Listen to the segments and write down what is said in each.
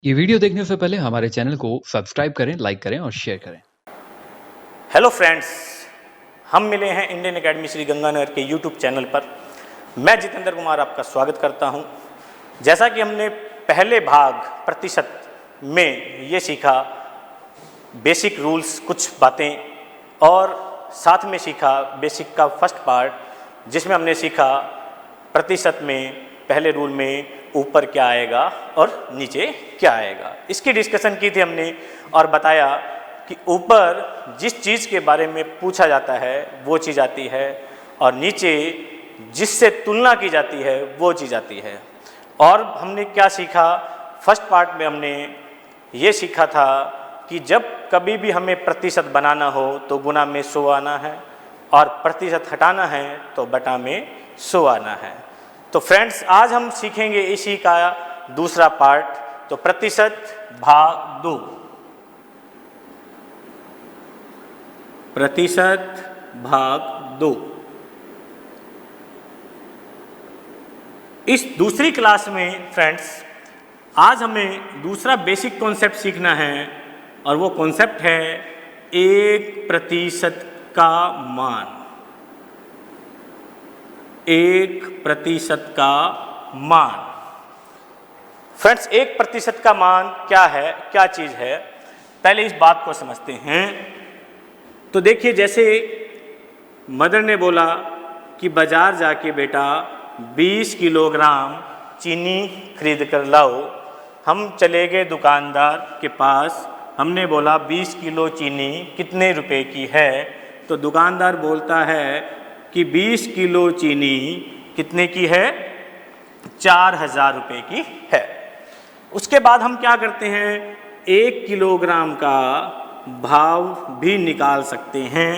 ये वीडियो देखने से पहले हमारे चैनल को सब्सक्राइब करें, लाइक करें और शेयर करें। हेलो फ्रेंड्स, हम मिले हैं इंडियन एकेडमी श्री गंगानगर के यूट्यूब चैनल पर। मैं जितेंद्र कुमार आपका स्वागत करता हूं। जैसा कि हमने पहले भाग प्रतिशत में ये सीखा बेसिक रूल्स कुछ बातें, और साथ में सीखा बेसिक का फर्स्ट पार्ट जिसमें हमने सीखा प्रतिशत में पहले रूल में ऊपर क्या आएगा और नीचे क्या आएगा। इसकी डिस्कशन की थी हमने और बताया कि ऊपर जिस चीज़ के बारे में पूछा जाता है वो चीज़ आती है और नीचे जिससे तुलना की जाती है वो चीज़ आती है। और हमने क्या सीखा, फर्स्ट पार्ट में हमने ये सीखा था कि जब कभी भी हमें प्रतिशत बनाना हो तो गुना में 100 आना है और प्रतिशत हटाना है तो बटा में 100 आना है। तो फ्रेंड्स, आज हम सीखेंगे इसी का दूसरा पार्ट, तो प्रतिशत भाग 2। प्रतिशत भाग 2। इस दूसरी क्लास में फ्रेंड्स आज हमें दूसरा बेसिक कॉन्सेप्ट सीखना है और वो कॉन्सेप्ट है 1% का मान। 1% का मान। फ्रेंड्स, 1% का मान क्या है, क्या चीज़ है, पहले इस बात को समझते हैं। तो देखिए, जैसे मदर ने बोला कि बाजार जाके बेटा 20 किलोग्राम चीनी खरीद कर लाओ। हम चले गए दुकानदार के पास, हमने बोला 20 किलो चीनी कितने रुपए की है? तो दुकानदार बोलता है कि 20 किलो चीनी कितने की है? 4000 रुपये की है। उसके बाद हम क्या करते हैं, 1 किलोग्राम का भाव भी निकाल सकते हैं।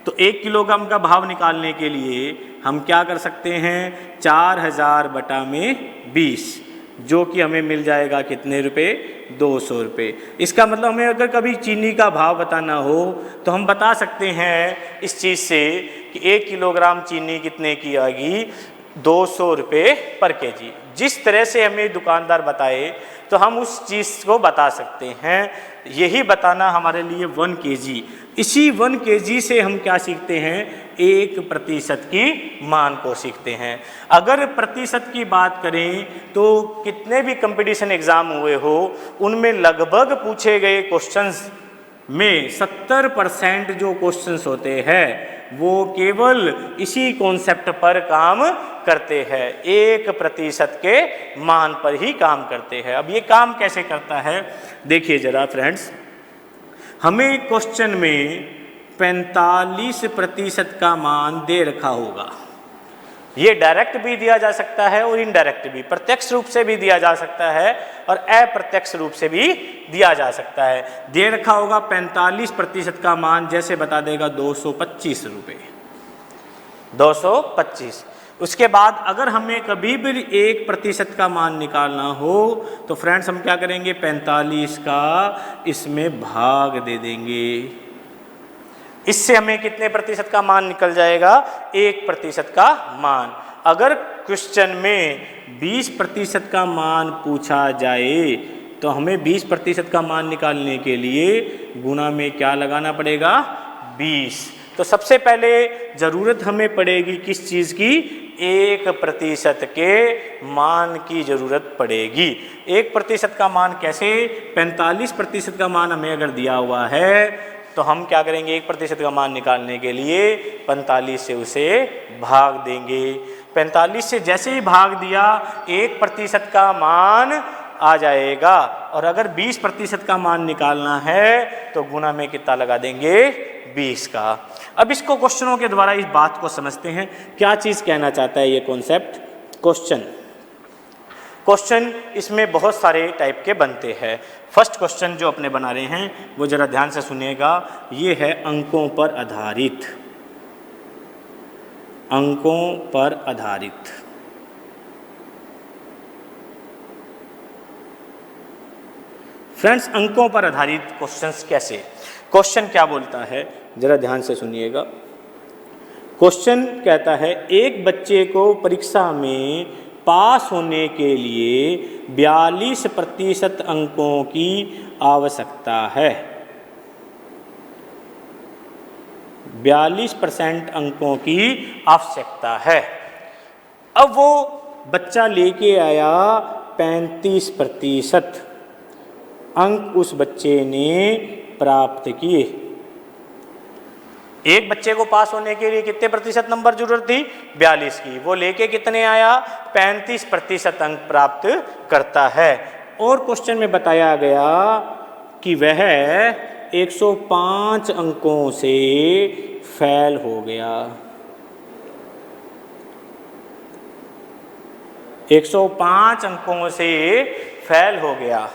तो 1 किलोग्राम का भाव निकालने के लिए हम क्या कर सकते हैं, 4000 बटा में 20, जो कि हमें मिल जाएगा कितने रुपए? 200 रुपये। इसका मतलब हमें अगर कभी चीनी का भाव बताना हो तो हम बता सकते हैं इस चीज़ से कि 1 किलोग्राम चीनी कितने की आएगी? 200 रुपये पर केजी। जिस तरह से हमें दुकानदार बताए तो हम उस चीज़ को बता सकते हैं। यही बताना हमारे लिए 1 केजी। इसी 1 केजी से हम क्या सीखते हैं, 1% की मान को सीखते हैं। अगर प्रतिशत की बात करें तो कितने भी कंपटीशन एग्जाम हुए हो उनमें लगभग पूछे गए क्वेश्चंस में 70% जो क्वेश्चंस होते हैं वो केवल इसी कॉन्सेप्ट पर काम करते हैं, 1% के मान पर ही काम करते हैं। अब ये काम कैसे करता है, देखिए जरा फ्रेंड्स, हमें क्वेश्चन में 45% का मान दे रखा होगा। ये डायरेक्ट भी दिया जा सकता है और इनडायरेक्ट भी, प्रत्यक्ष रूप से भी दिया जा सकता है और अप्रत्यक्ष रूप से भी दिया जा सकता है। दे रखा होगा 45% का मान, जैसे बता देगा 225 रुपये, 225। उसके बाद अगर हमें कभी भी 1% का मान निकालना हो तो फ्रेंड्स हम क्या करेंगे, 45 का इसमें भाग दे देंगे। इससे हमें कितने प्रतिशत का मान निकल जाएगा? 1% का मान। अगर क्वेश्चन में 20% का मान पूछा जाए तो हमें 20% का मान निकालने के लिए गुना में क्या लगाना पड़ेगा? 20। तो सबसे पहले ज़रूरत हमें पड़ेगी किस चीज़ की? 1% के मान की ज़रूरत पड़ेगी। 1% का मान कैसे? 45% का मान हमें अगर दिया हुआ है तो हम क्या करेंगे, 1% का मान निकालने के लिए 45 से उसे भाग देंगे। 45 से जैसे ही भाग दिया 1% का मान आ जाएगा। और अगर 20% का मान निकालना है तो गुना में कितना लगा देंगे? 20 का। अब इसको क्वेश्चनों के द्वारा इस बात को समझते हैं, क्या चीज़ कहना चाहता है ये कॉन्सेप्ट। क्वेश्चन इसमें बहुत सारे टाइप के बनते हैं। फर्स्ट क्वेश्चन जो अपने बना रहे हैं वो जरा ध्यान से सुनिएगा। ये है अंकों पर आधारित। अंकों पर आधारित। फ्रेंड्स, अंकों पर आधारित क्वेश्चंस कैसे? क्वेश्चन क्या बोलता है जरा ध्यान से सुनिएगा। क्वेश्चन कहता है एक बच्चे को परीक्षा में पास होने के लिए 42% अंकों की आवश्यकता है। 42% अंकों की आवश्यकता है। अब वो बच्चा लेके आया 35% अंक उस बच्चे ने प्राप्त किए। एक बच्चे को पास होने के लिए कितने प्रतिशत नंबर जरूरत थी? 42 की। वो लेके कितने आया? 35% अंक प्राप्त करता है। और क्वेश्चन में बताया गया कि वह 105 अंकों से फेल हो गया। 105 अंकों से फेल हो गया,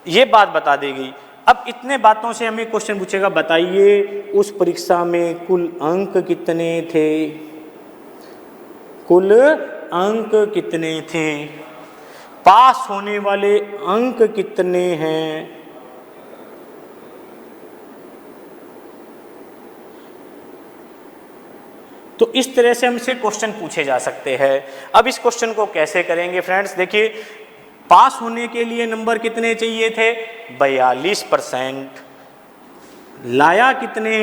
ये बात बता देगी। अब इतने बातों से हमें क्वेश्चन पूछेगा, बताइए उस परीक्षा में कुल अंक कितने थे? कुल अंक कितने थे? पास होने वाले अंक कितने हैं? तो इस तरह से हमसे क्वेश्चन पूछे जा सकते हैं। अब इस क्वेश्चन को कैसे करेंगे फ्रेंड्स? देखिए, पास होने के लिए नंबर कितने चाहिए थे? 42%। लाया कितने?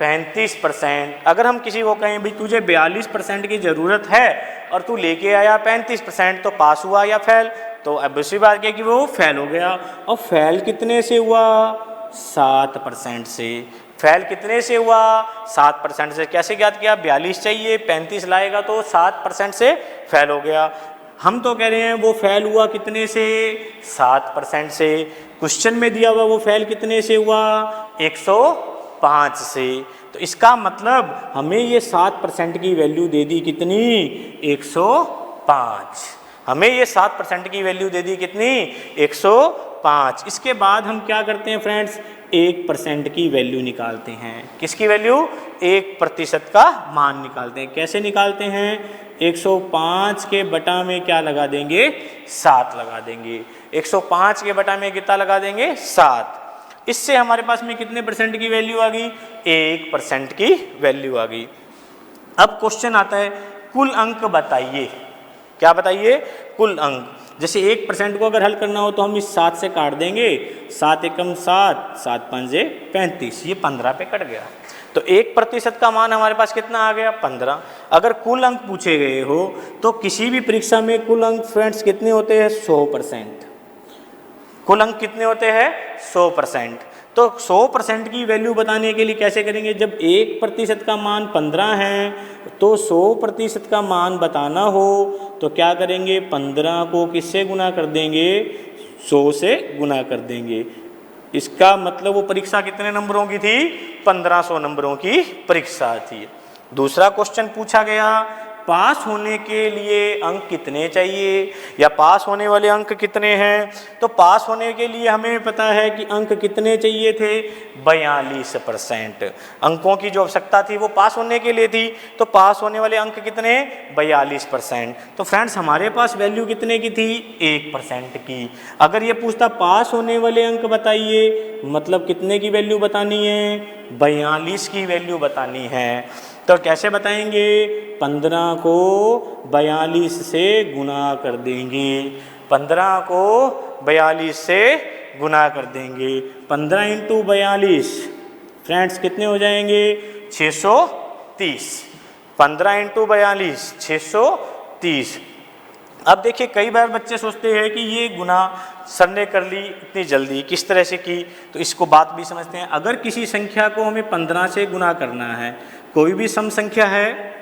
35%। अगर हम किसी को कहें भाई तुझे 42% की ज़रूरत है और तू लेके आया 35%, तो पास हुआ या फेल? तो अब दूसरी बात क्या कि वो फेल हो गया। और फेल कितने से हुआ? 7% से। फेल कितने से हुआ? 7% से। कैसे ज्ञात किया? 42 चाहिए, 35 लाएगा तो 7% से फेल हो गया। हम तो कह रहे हैं वो फेल हुआ कितने से? 7% से। क्वेश्चन में दिया हुआ वो फेल कितने से हुआ? 105 से। तो इसका मतलब हमें ये 7% की वैल्यू दे दी कितनी? 105। हमें ये 7% की वैल्यू दे दी कितनी? 105। इसके बाद हम क्या करते हैं फ्रेंड्स? 1% की वैल्यू निकालते हैं। किसकी वैल्यू? 1% का मान निकालते हैं। कैसे निकालते हैं? 105 के बटा में क्या लगा देंगे? 7 लगा देंगे। 105 के बटा में कितना लगा देंगे? 7। इससे हमारे पास में कितने परसेंट की वैल्यू आ गई? 1% की वैल्यू आ गई। अब क्वेश्चन आता है, कुल अंक बताइए। क्या बताइए? कुल अंक। जैसे 1% को अगर हल करना हो तो हम इस 7 से काट देंगे। 7 एकम 7, 7 पंजे 35, ये 15 पे कट गया। तो 1% का मान हमारे पास कितना आ गया? 15। अगर कुल अंक पूछे गए हो तो किसी भी परीक्षा में कुल अंक फ्रेंड्स कितने होते हैं? 100%। कुल अंक कितने होते हैं? 100%। तो 100% की वैल्यू बताने के लिए कैसे करेंगे? जब 1% का मान 15 है तो 100% का मान बताना हो तो क्या करेंगे? 15 को किससे गुना कर देंगे? 100 से गुना कर देंगे। इसका मतलब वो परीक्षा कितने नंबरों की थी? 1500 नंबरों की परीक्षा थी। दूसरा क्वेश्चन पूछा गया, पास होने के लिए अंक कितने चाहिए या पास होने वाले अंक कितने हैं? तो पास होने के लिए हमें पता है कि अंक कितने चाहिए थे? 42%। अंकों की जो आवश्यकता थी वो पास होने के लिए थी। तो पास होने वाले अंक कितने? 42%। तो फ्रेंड्स हमारे पास वैल्यू कितने की थी? 1% की। अगर ये पूछता पास होने वाले अंक बताइए, मतलब कितने की वैल्यू बतानी है? 42 की वैल्यू बतानी है। तो कैसे बताएंगे? 15 को 42 से गुना कर देंगे। 15 को 42 से गुना कर देंगे। 15 इंटू 42 फ्रेंड्स कितने हो जाएंगे? 630। 15 इंटू 42 630। अब देखिए, कई बार बच्चे सोचते हैं कि ये गुना सर ने कर ली इतनी जल्दी, किस तरह से की? तो इसको बात भी समझते हैं। अगर किसी संख्या को हमें 15 से गुना करना है, कोई भी सम संख्या है,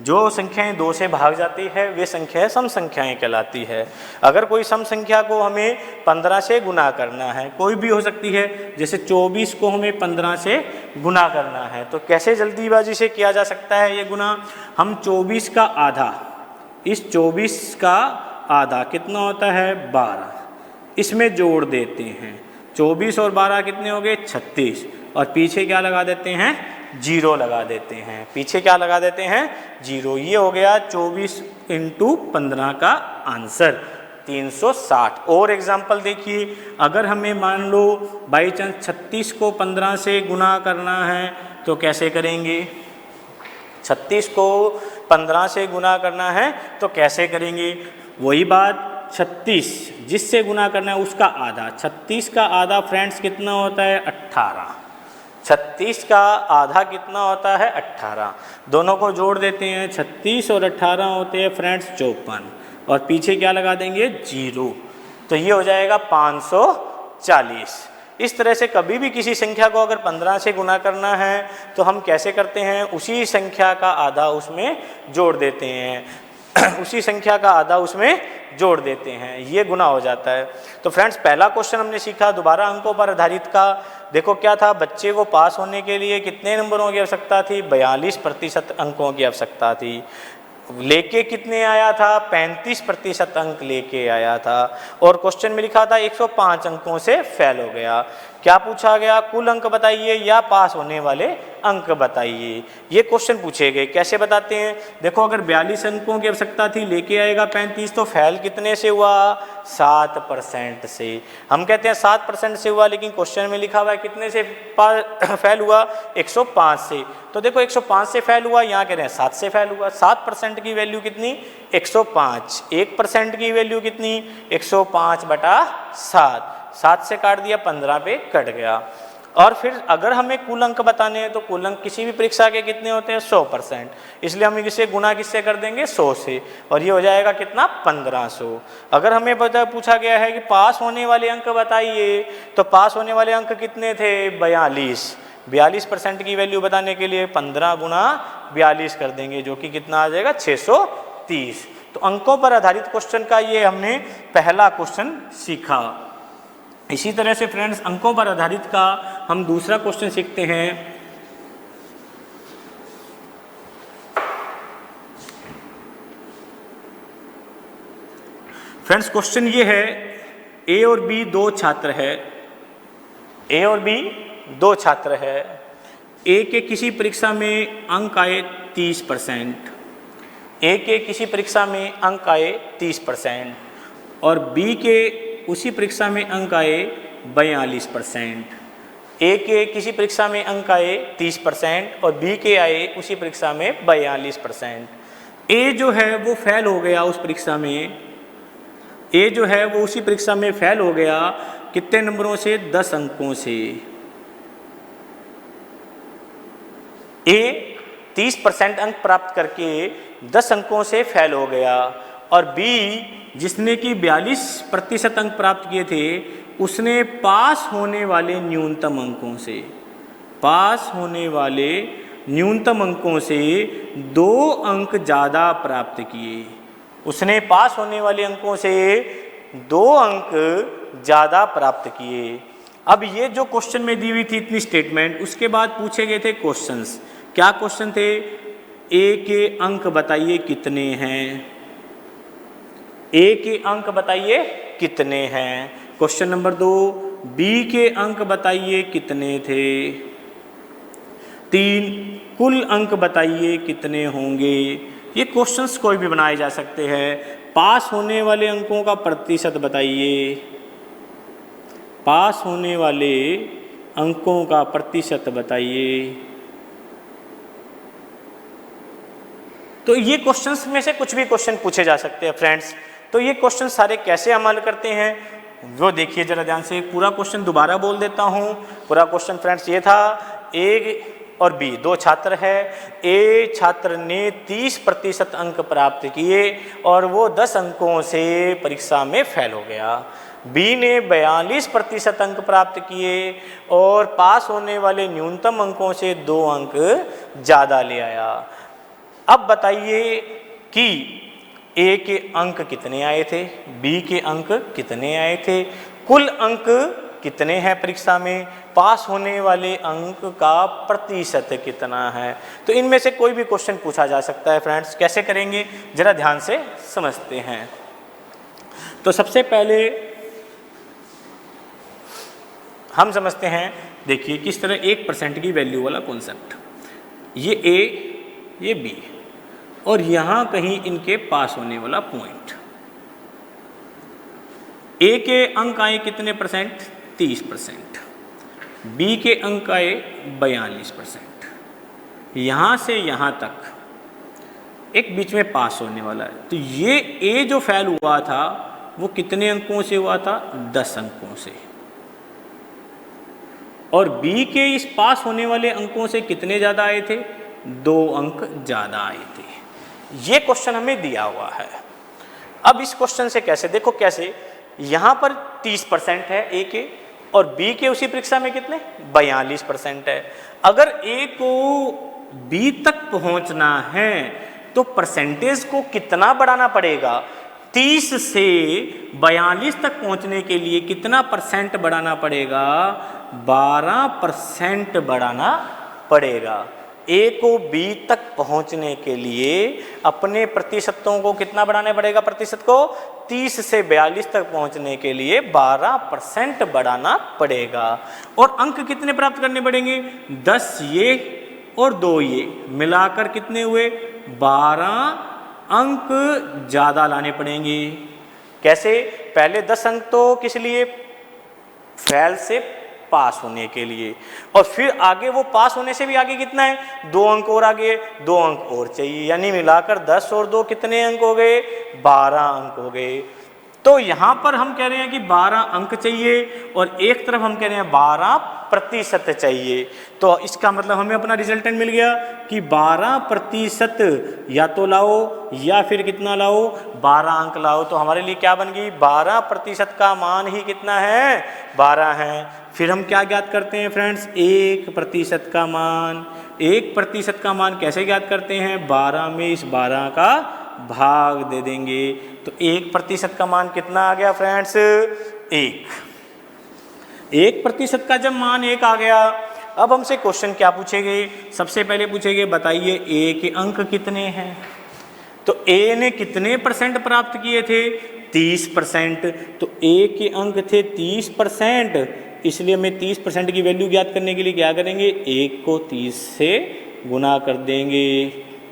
जो संख्याएं 2 से भाग जाती है वे संख्याएं सम संख्याएं कहलाती है। अगर कोई सम संख्या को हमें 15 से गुना करना है, कोई भी हो सकती है, जैसे 24 को हमें 15 से गुना करना है, तो कैसे जल्दीबाजी से किया जा सकता है ये गुना? हम 24 का आधा, इस 24 का आधा कितना होता है? 12, इसमें जोड़ देते हैं। 24 और 12 कितने हो गए? 36। और पीछे क्या लगा देते हैं? 0 लगा देते हैं। पीछे क्या लगा देते हैं? 0। ये हो गया 24 इंटू 15 का आंसर 360। और एग्जाम्पल देखिए, अगर हमें मान लो बाई चांस 36 को 15 से गुना करना है तो कैसे करेंगे? 36 को 15 से गुना करना है तो कैसे करेंगे? वही बात, 36 जिससे गुना करना है उसका आधा। 36 का आधा फ्रेंड्स कितना होता है? 18। 36 का आधा कितना होता है? 18। दोनों को जोड़ देते हैं, 36 और 18 होते हैं फ्रेंड्स 54, और पीछे क्या लगा देंगे? 0। तो ये हो जाएगा 540। इस तरह से कभी भी किसी संख्या को अगर 15 से गुना करना है तो हम कैसे करते हैं? उसी संख्या का आधा उसमें जोड़ देते हैं उसी संख्या का आधा उसमें जोड़ देते हैं, ये गुना हो जाता है। तो फ्रेंड्स पहला क्वेश्चन हमने सीखा दोबारा अंकों पर आधारित का। देखो क्या था, बच्चे को पास होने के लिए कितने नंबरों की आवश्यकता थी? 42% अंकों की आवश्यकता थी। लेके कितने आया था? 35% अंक लेके आया था, और क्वेश्चन में लिखा था 105 अंकों से फेल हो गया। क्या पूछा गया? कुल अंक बताइए या पास होने वाले अंक बताइए। ये क्वेश्चन पूछे गए। कैसे बताते हैं? देखो अगर 42 अंकों की आवश्यकता थी, लेके आएगा 35, तो फेल कितने से हुआ? 7% से। हम कहते हैं 7% से हुआ, लेकिन क्वेश्चन में लिखा हुआ है कितने से फेल हुआ? 105 से। तो देखो 105 से फेल हुआ, यहाँ कह रहे हैं 7 से फेल हुआ। 7% की वैल्यू कितनी? 105। 1% की वैल्यू कितनी? 105/7। 7 से काट दिया, 15 पे कट गया। और फिर अगर हमें कुल अंक बताने हैं तो कुल अंक किसी भी परीक्षा के कितने होते हैं? 100%। इसलिए हम इसे गुना किससे कर देंगे? 100 से, और ये हो जाएगा कितना? 1500। अगर हमें पूछा गया है कि पास होने वाले अंक बताइए, तो पास होने वाले अंक कितने थे? 42। 42% की वैल्यू बताने के लिए 15 गुना 42 कर देंगे, जो कि कितना आ जाएगा? 630। तो अंकों पर आधारित क्वेश्चन का ये हमने पहला क्वेश्चन सीखा। इसी तरह से फ्रेंड्स अंकों पर आधारित का हम दूसरा क्वेश्चन सीखते हैं। फ्रेंड्स क्वेश्चन ये है, ए और बी दो छात्र है। ए और बी दो छात्र है। ए के किसी परीक्षा में अंक आए 30%। ए के किसी परीक्षा में अंक आए 30%, और बी के उसी परीक्षा में अंक आए 42%। ए के किसी परीक्षा में अंक आए 30% और बी के आए उसी परीक्षा में 42%। ए जो है वो फेल हो गया उस परीक्षा में। ए जो है वो उसी परीक्षा में फेल हो गया। कितने नंबरों से? 10 अंकों से। ए 30% अंक प्राप्त करके 10 अंकों से फेल हो गया, और बी जिसने कि 42% अंक प्राप्त किए थे, उसने पास होने वाले न्यूनतम अंकों से, पास होने वाले न्यूनतम अंकों से 2 अंक ज़्यादा प्राप्त किए। उसने पास होने वाले अंकों से 2 अंक ज़्यादा प्राप्त किए। अब ये जो क्वेश्चन में दी हुई थी इतनी स्टेटमेंट, उसके बाद पूछे गए थे क्वेश्चंस। क्या क्वेश्चन थे? ए के अंक बताइए कितने हैं? ए के अंक बताइए कितने हैं? क्वेश्चन नंबर 2, बी के अंक बताइए कितने थे? 3, कुल अंक बताइए कितने होंगे? ये क्वेश्चंस कोई भी बनाए जा सकते हैं। पास होने वाले अंकों का प्रतिशत बताइए। पास होने वाले अंकों का प्रतिशत बताइए। तो ये क्वेश्चंस में से कुछ भी क्वेश्चन पूछे जा सकते हैं फ्रेंड्स। तो ये क्वेश्चन सारे कैसे हम हल करते हैं वो देखिए जरा ध्यान से। पूरा क्वेश्चन दोबारा बोल देता हूँ। पूरा क्वेश्चन फ्रेंड्स ये था, ए और बी दो छात्र है। ए छात्र ने 30% अंक प्राप्त किए और वो 10 अंकों से परीक्षा में फेल हो गया। बी ने 42% अंक प्राप्त किए और पास होने वाले न्यूनतम अंकों से 2 अंक ज़्यादा ले आया। अब बताइए कि ए के अंक कितने आए थे, बी के अंक कितने आए थे, कुल अंक कितने हैं परीक्षा में, पास होने वाले अंक का प्रतिशत कितना है। तो इनमें से कोई भी क्वेश्चन पूछा जा सकता है फ्रेंड्स। कैसे करेंगे जरा ध्यान से समझते हैं। तो सबसे पहले हम समझते हैं, देखिए किस तरह 1% की वैल्यू वाला कॉन्सेप्ट। ये ए, ये बी और यहाँ कहीं इनके पास होने वाला पॉइंट। ए के अंक आए कितने परसेंट, 30%। बी के अंक आए 42%। यहाँ से यहाँ तक एक बीच में पास होने वाला है। तो ये ए जो फेल हुआ था वो कितने अंकों से हुआ था? 10 अंकों से। और बी के इस पास होने वाले अंकों से कितने ज़्यादा आए थे? 2 अंक ज़्यादा आए थे। ये क्वेश्चन हमें दिया हुआ है। अब इस क्वेश्चन से कैसे, देखो कैसे, यहाँ पर 30% है ए के और बी के उसी परीक्षा में कितने? 42% है। अगर ए को बी तक पहुँचना है तो परसेंटेज को कितना बढ़ाना पड़ेगा? 30 से 42 तक पहुंचने के लिए कितना परसेंट बढ़ाना पड़ेगा? 12% बढ़ाना पड़ेगा। ए को बी तक पहुंचने के लिए अपने प्रतिशतों को कितना बढ़ाना पड़ेगा? प्रतिशत को 30 से 42 तक पहुंचने के लिए 12% बढ़ाना पड़ेगा। और अंक कितने प्राप्त करने पड़ेंगे? 10 ये और 2 ये मिलाकर कितने हुए? 12 अंक ज़्यादा लाने पड़ेंगे। कैसे? पहले 10 अंक तो किस लिए? फेल से पास होने के लिए। और फिर आगे वो पास होने से भी आगे कितना है? 2 अंक और आगे, 2 अंक और चाहिए, यानी मिलाकर 10 और 2 कितने अंक हो गए? 12 अंक हो गए। तो यहाँ पर हम कह रहे हैं कि 12 अंक चाहिए और एक तरफ हम कह रहे हैं 12% चाहिए। तो इसका मतलब हमें अपना रिजल्टेंट मिल गया कि 12% या तो लाओ या फिर कितना लाओ? 12 अंक लाओ। तो हमारे लिए क्या बन गई? 12% का मान ही कितना है? 12 है। फिर हम क्या ज्ञात करते हैं फ्रेंड्स? 1% का मान। 1% का मान कैसे ज्ञात करते हैं? 12 में इस 12 का भाग दे देंगे। तो 1% का मान कितना आ गया फ्रेंड्स? 1। 1% का जब मान 1 आ गया, अब हमसे क्वेश्चन क्या पूछेंगे? सबसे पहले पूछेंगे बताइए ए के अंक कितने हैं। तो ए ने कितने परसेंट प्राप्त किए थे? 30%। तो ए के अंक थे 30%, इसलिए हमें 30% की वैल्यू ज्ञात करने के लिए क्या करेंगे? 1 को 30 से गुना कर देंगे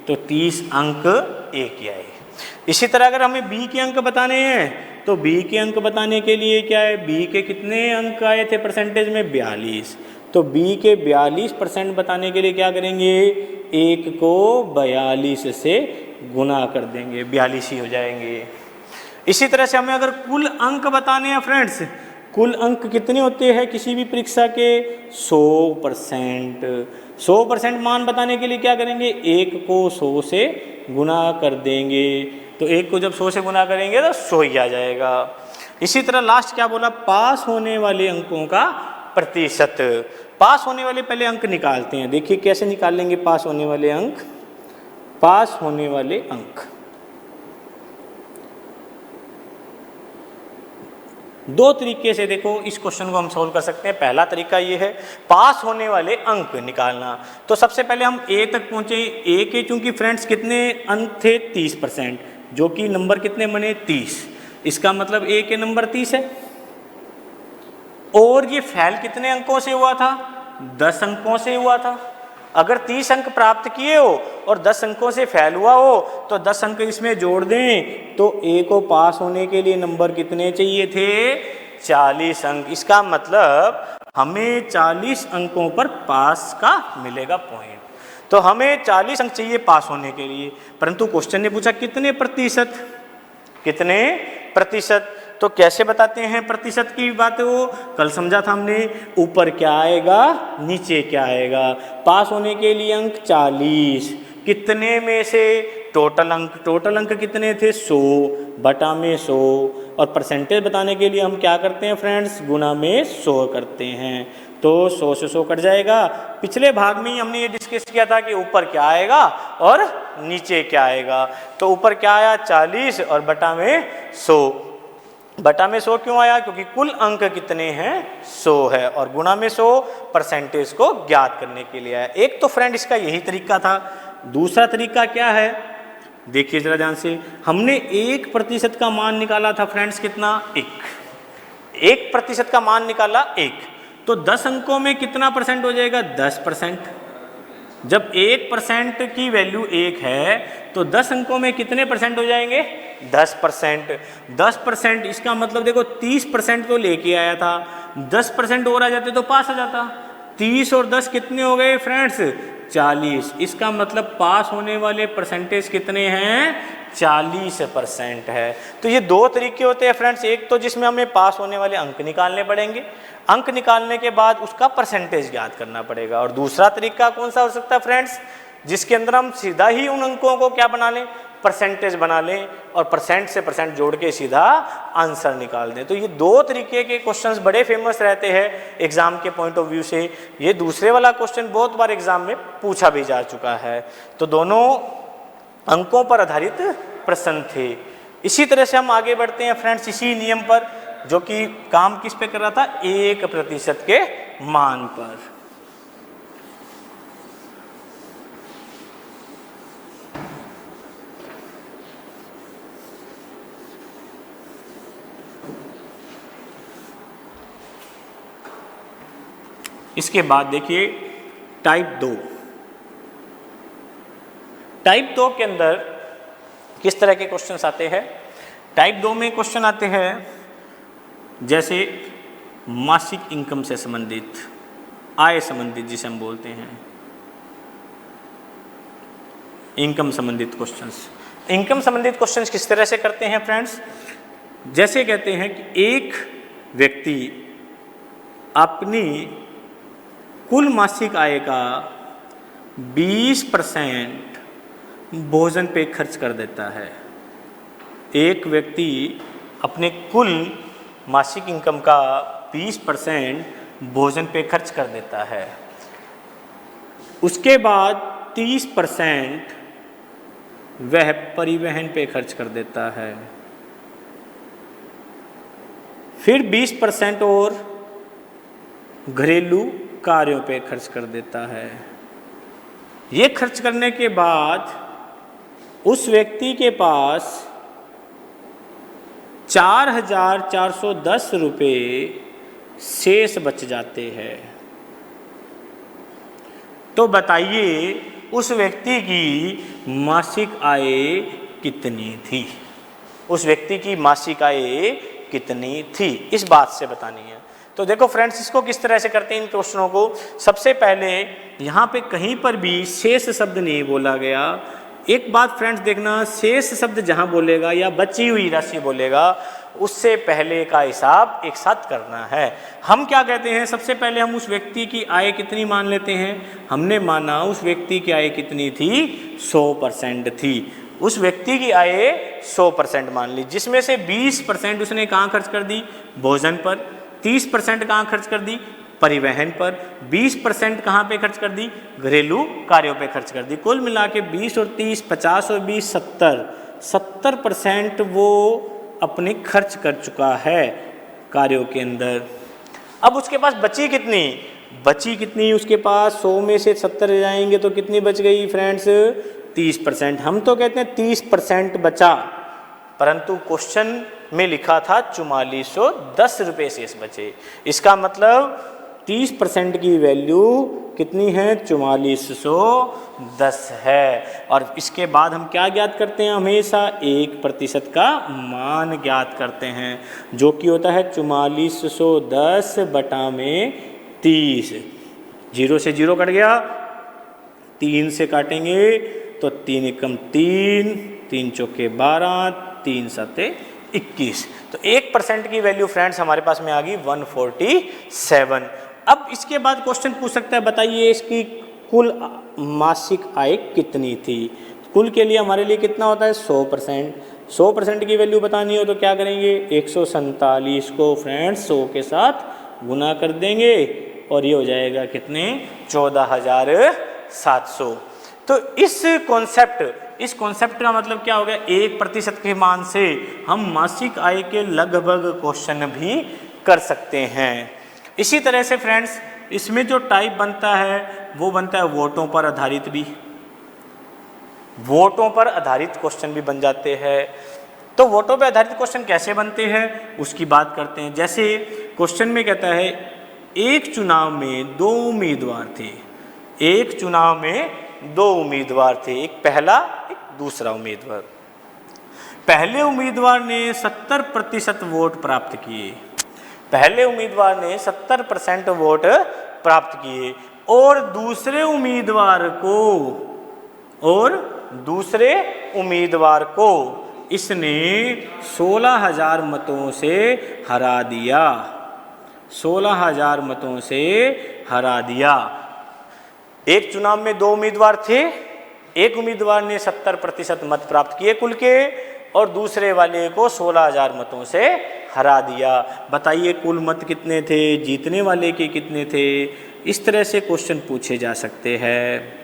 तो 30 अंक ए के आए। इसी तरह अगर हमें बी के अंक बताने हैं तो बी के अंक बताने के लिए क्या है? बी के कितने अंक आए थे परसेंटेज में? 42। तो बी के 42% बताने के लिए क्या करेंगे? 1 को 42 से गुना कर देंगे, 42 ही हो जाएंगे। इसी तरह से हमें अगर कुल अंक बताने हैं फ्रेंड्स, कुल अंक कितने होते हैं किसी भी परीक्षा के? 100%। 100% मान बताने के लिए क्या करेंगे? 1 को 100 से गुना कर देंगे। तो 1 को जब 100 से गुना करेंगे तो 100 ही आ जाएगा। इसी तरह लास्ट क्या बोला? पास होने वाले अंकों का प्रतिशत। पास होने वाले पहले अंक निकालते हैं। देखिए कैसे निकाल लेंगे पास होने वाले अंक। पास होने वाले अंक 2 तरीके से देखो इस क्वेश्चन को हम सॉल्व कर सकते हैं। पहला तरीका ये है पास होने वाले अंक निकालना। तो सबसे पहले हम ए तक पहुंचे। ए के चूंकि फ्रेंड्स कितने अंक थे? 30%, जो कि नंबर कितने बने? 30। इसका मतलब ए के नंबर 30 है। और ये फेल कितने अंकों से हुआ था? 10 अंकों से हुआ था। अगर 30 अंक प्राप्त किए हो और 10 अंकों से फेल हुआ हो तो 10 अंक इसमें जोड़ दें तो ए को पास होने के लिए नंबर कितने चाहिए थे? 40 अंक। इसका मतलब हमें 40 अंकों पर पास का मिलेगा पॉइंट। तो हमें 40 अंक चाहिए पास होने के लिए, परंतु क्वेश्चन ने पूछा कितने प्रतिशत? कितने प्रतिशत? तो कैसे बताते हैं प्रतिशत की बात? वो कल समझा था हमने, ऊपर क्या आएगा नीचे क्या आएगा। पास होने के लिए अंक 40, कितने में से? टोटल अंक। टोटल अंक कितने थे? 100 बटा में 100। और परसेंटेज बताने के लिए हम क्या करते हैं फ्रेंड्स? गुना में 100 करते हैं। तो 100 से 100 कट जाएगा। पिछले भाग में ही हमने ये डिस्कस किया था कि ऊपर क्या आएगा और नीचे क्या आएगा। तो ऊपर क्या आया? 40 और बटा में 100। बटा में 100 क्यों आया? क्योंकि कुल अंक कितने हैं? 100 है। और गुणा में 100 परसेंटेज को ज्ञात करने के लिए आया। एक तो फ्रेंड इसका यही तरीका था। दूसरा तरीका क्या है? देखिए जरा ध्यान से। हमने 1% का मान निकाला था फ्रेंड्स, कितना? 1% का मान निकाला 1। तो 10 अंकों में कितना परसेंट हो जाएगा? 10%। जब 1% की वैल्यू 1 है तो 10 अंकों में कितने परसेंट हो जाएंगे? 10%। 10%, इसका मतलब देखो 30% तो लेके आया था, 10% और आ जाते तो पास हो जाता। 30 और 10 कितने हो गए फ्रेंड्स? 40। इसका मतलब पास होने वाले परसेंटेज कितने हैं? 40% है। तो ये दो तरीके होते हैं फ्रेंड्स, एक तो जिसमें हमें पास होने वाले अंक निकालने पड़ेंगे, अंक निकालने के बाद उसका परसेंटेज ज्ञात करना पड़ेगा, और दूसरा तरीका कौन सा हो सकता है फ्रेंड्स, जिसके अंदर हम सीधा ही उन अंकों को क्या बना लें? परसेंटेज बना लें, और परसेंट से परसेंट जोड़ के सीधा आंसर निकाल दें। तो ये दो तरीके के क्वेश्चंस बड़े फेमस रहते हैं एग्जाम के पॉइंट ऑफ व्यू से। ये दूसरे वाला क्वेश्चन बहुत बार एग्जाम में पूछा भी जा चुका है। तो दोनों अंकों पर आधारित प्रश्न थे। इसी तरह से हम आगे बढ़ते हैं फ्रेंड्स, इसी नियम पर, जो कि काम किस पे कर रहा था? 1% के मान पर। इसके बाद देखिए टाइप 2। टाइप 2 के अंदर किस तरह के क्वेश्चंस आते हैं? टाइप 2 में क्वेश्चन आते हैं जैसे मासिक इनकम से संबंधित, आय संबंधित जिसे हम बोलते हैं, इनकम संबंधित क्वेश्चंस। इनकम संबंधित क्वेश्चंस किस तरह से करते हैं फ्रेंड्स? जैसे कहते हैं कि एक व्यक्ति अपनी कुल मासिक आय का 20% भोजन पे खर्च कर देता है। एक व्यक्ति अपने कुल मासिक इनकम का 20% भोजन पे खर्च कर देता है। उसके बाद 30% वह परिवहन पे खर्च कर देता है। फिर 20% और घरेलू कार्यों पे खर्च कर देता है। ये खर्च करने के बाद उस व्यक्ति के पास 4,410 रुपये शेष बच जाते हैं। तो बताइए उस व्यक्ति की मासिक आय कितनी थी? उस व्यक्ति की मासिक आय कितनी थी, इस बात से बतानी है। तो देखो फ्रेंड्स, इसको किस तरह से करते हैं इन क्वेश्चनों को। सबसे पहले यहाँ पे कहीं पर भी शेष शब्द नहीं बोला गया। एक बात फ्रेंड्स देखना, शेष शब्द जहाँ बोलेगा या बची हुई राशि बोलेगा, उससे पहले का हिसाब एक साथ करना है। हम क्या कहते हैं, सबसे पहले हम उस व्यक्ति की आय कितनी मान लेते हैं। हमने माना उस व्यक्ति की आय कितनी थी? 100% थी। उस व्यक्ति की आय 100% मान ली, जिसमें से 20% उसने कहाँ खर्च कर दी? भोजन पर। 30% कहाँ खर्च कर दी? परिवहन पर। 20% कहाँ पे खर्च कर दी? घरेलू कार्यों पे खर्च कर दी। कुल मिला के 20 और 30, 50 और 20, 70% वो अपने खर्च कर चुका है कार्यों के अंदर। अब उसके पास बची कितनी? बची कितनी उसके पास? 100 में से 70 जाएंगे तो कितनी बच गई फ्रेंड्स? 30%। हम तो कहते हैं 30% बचा, परंतु क्वेश्चन में लिखा था 4410 रुपये शेष बचे। इसका मतलब 30% की वैल्यू कितनी है? 4410 है। और इसके बाद हम क्या ज्ञात करते हैं? हमेशा 1% का मान ज्ञात करते हैं, जो कि होता है 4410 बटा में 30। 0 से 0 कट गया, 3 से काटेंगे तो 3 एकम 3, 3 चौके 12, 3 सते 21। तो 1% की वैल्यू फ्रेंड्स हमारे पास में आ गई 147। अब इसके बाद क्वेश्चन पूछ सकता है, बताइए इसकी कुल मासिक आय कितनी थी। कुल के लिए हमारे लिए कितना होता है? 100%। 100% की वैल्यू बतानी हो तो क्या करेंगे? 147 को फ्रेंड्स 100 के साथ गुना कर देंगे और ये हो जाएगा कितने? 14,700। तो इस कॉन्सेप्ट का मतलब क्या हो गया? 1% के मान से हम मासिक आय के लगभग क्वेश्चन भी कर सकते हैं। इसी तरह से फ्रेंड्स इसमें जो टाइप बनता है वो बनता है वोटों पर आधारित भी। वोटों पर आधारित क्वेश्चन भी बन जाते हैं। तो वोटों पर आधारित क्वेश्चन कैसे बनते हैं उसकी बात करते हैं। जैसे क्वेश्चन में कहता है एक चुनाव में 2 उम्मीदवार थे। एक चुनाव में 2 उम्मीदवार थे, एक पहला एक दूसरा उम्मीदवार। पहले उम्मीदवार ने 70% वोट प्राप्त किए। पहले उम्मीदवार ने 70% वोट प्राप्त किए और दूसरे उम्मीदवार को इसने 16,000 मतों से हरा दिया। 16,000 मतों से हरा दिया। एक चुनाव में 2 उम्मीदवार थे, एक उम्मीदवार ने 70% मत प्राप्त किए कुल के और दूसरे वाले को 16,000 मतों से हरा दिया। बताइए कुल मत कितने थे, जीतने वाले के कितने थे। इस तरह से क्वेश्चन पूछे जा सकते हैं।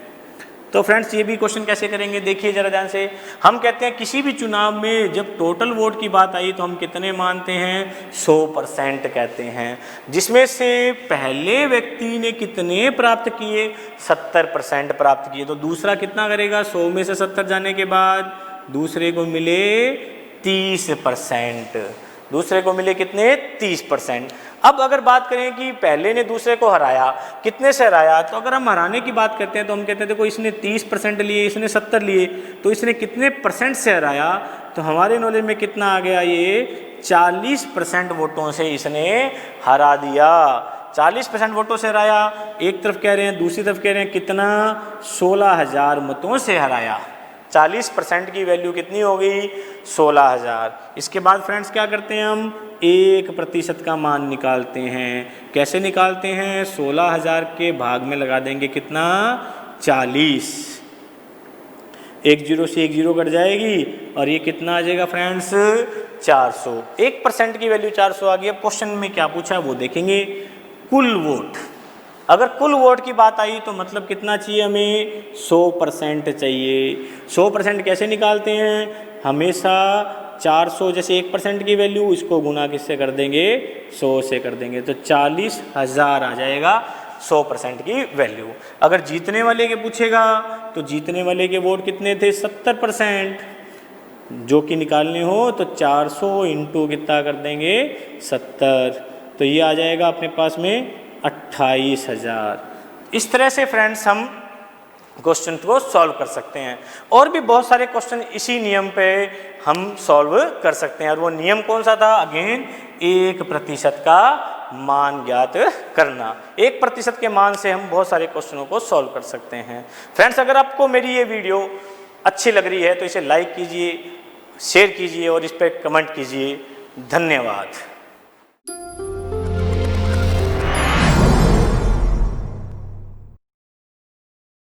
तो फ्रेंड्स ये भी क्वेश्चन कैसे करेंगे देखिए जरा ध्यान से। हम कहते हैं किसी भी चुनाव में जब टोटल वोट की बात आई तो हम कितने मानते हैं, 100% कहते हैं, जिसमें से पहले व्यक्ति ने कितने प्राप्त किए, 70% प्राप्त किए। तो दूसरा कितना करेगा, 100 में से 70 जाने के बाद दूसरे को मिले 30%। दूसरे को मिले कितने, 30%। अब अगर बात करें कि पहले ने दूसरे को हराया, कितने से हराया, तो अगर हम हराने की बात करते हैं तो हम कहते हैं देखो इसने 30% लिए, इसने 70 लिए, तो इसने कितने परसेंट से हराया, तो हमारे नॉलेज में कितना आ गया, ये 40% वोटों से इसने हरा दिया। 40% वोटों से हराया। एक तरफ कह रहे हैं, दूसरी तरफ कह रहे हैं कितना, 16,000 मतों से हराया। 40% की वैल्यू कितनी हो गई, 16,000। इसके बाद फ्रेंड्स क्या करते हैं, हम 1% का मान निकालते हैं। कैसे निकालते हैं, 16,000 के भाग में लगा देंगे कितना, 40। 1 0 से 1 0 कट जाएगी और ये कितना आ जाएगा फ्रेंड्स, 400। 1% की वैल्यू 400 आ गई। अब क्वेश्चन में क्या पूछा है वो देखेंगे। कुल वोट, अगर कुल वोट की बात आई तो मतलब कितना चाहिए हमें, 100% चाहिए। 100% कैसे निकालते हैं, हमेशा 400 जैसे 1% की वैल्यू, इसको गुना किससे कर देंगे, 100 से कर देंगे, तो 40,000 आ जाएगा 100% की वैल्यू। अगर जीतने वाले के पूछेगा तो जीतने वाले के वोट कितने थे, 70%। जो कि निकालने हो तो 400 इंटू कितना कर देंगे, 70, तो ये आ जाएगा अपने पास में 28,000। इस तरह से फ्रेंड्स हम क्वेश्चन को सॉल्व कर सकते हैं। और भी बहुत सारे क्वेश्चन इसी नियम पे हम सॉल्व कर सकते हैं। और वो नियम कौन सा था, अगेन 1% का मान ज्ञात करना। 1% के मान से हम बहुत सारे क्वेश्चनों को सॉल्व कर सकते हैं। फ्रेंड्स अगर आपको मेरी ये वीडियो अच्छी लग रही है तो इसे लाइक कीजिए, शेयर कीजिए और इस पर कमेंट कीजिए। धन्यवाद।